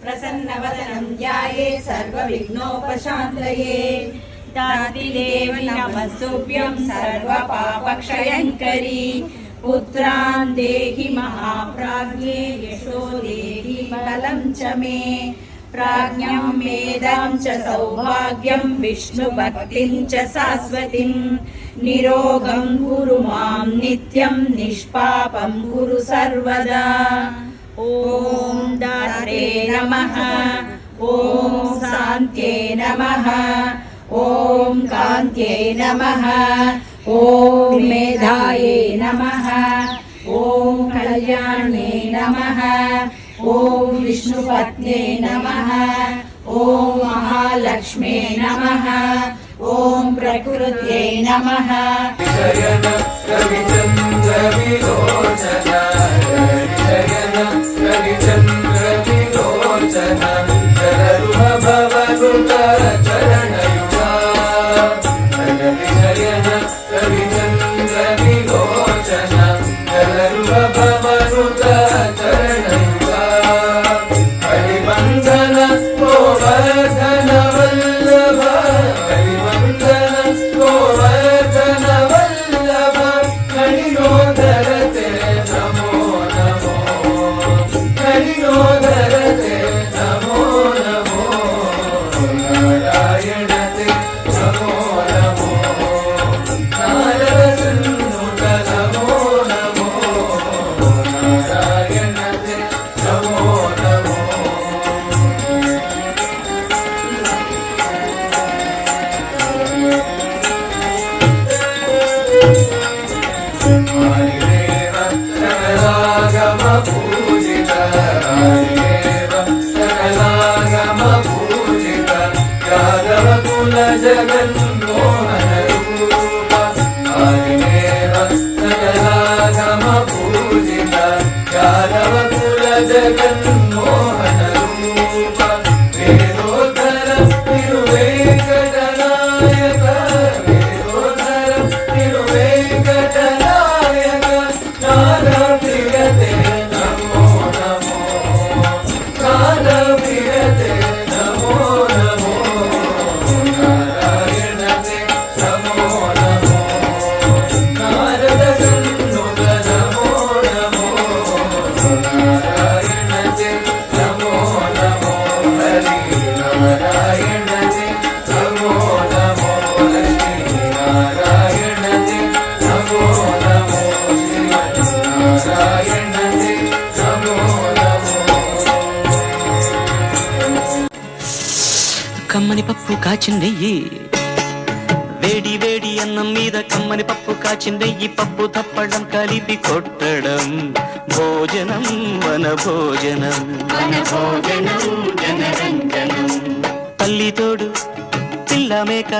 प्रसन्नवदनं ध्याये सर्वविघ्नोपशान्तये। दातिदेवि नमस्तुभ्यं सर्वपापक्षयङ्करी। पुत्रान् देहि महाप्राज्ञे यशो देहि बलं च मे। प्राज्ञं मेधां च सौभाग्यं विष्णुभक्तिं च शाश्वतीं। निरोगं कुरु मां नित्यं निष्पापं कुरु सर्वदा। ॐ दात्रे नमः। ॐ शान्त्यै नमः। ॐ कान्त्यै नमः। ॐ मेधायै नमः। ॐ कल्याण्यै नमः। ॐ विष्णुपत्न्यै नमः। ॐ महालक्ष्म्यै नमः। ॐ प्रकृत्यै नमः। जगन्मोहन रूप आदिदेव सकलागम पूजित यादव कुल जगन्मोहन रूप वेदोधर तिरुवेंकटनायक वेदोधर तिरुवेंकटनायक नाद प्रियते नमो नमो नाद प्रियते नमो नमो కమ్మని పప్పు కాచిందెయ్యి వేడి వేడి అన్నం మీద కమ్మని పప్పు కాచిందెయ్యి పప్పు తప్పడం కలిపి కొట్టడం భోజనం వన భోజనం తల్లి తోడు పిల్ల మేక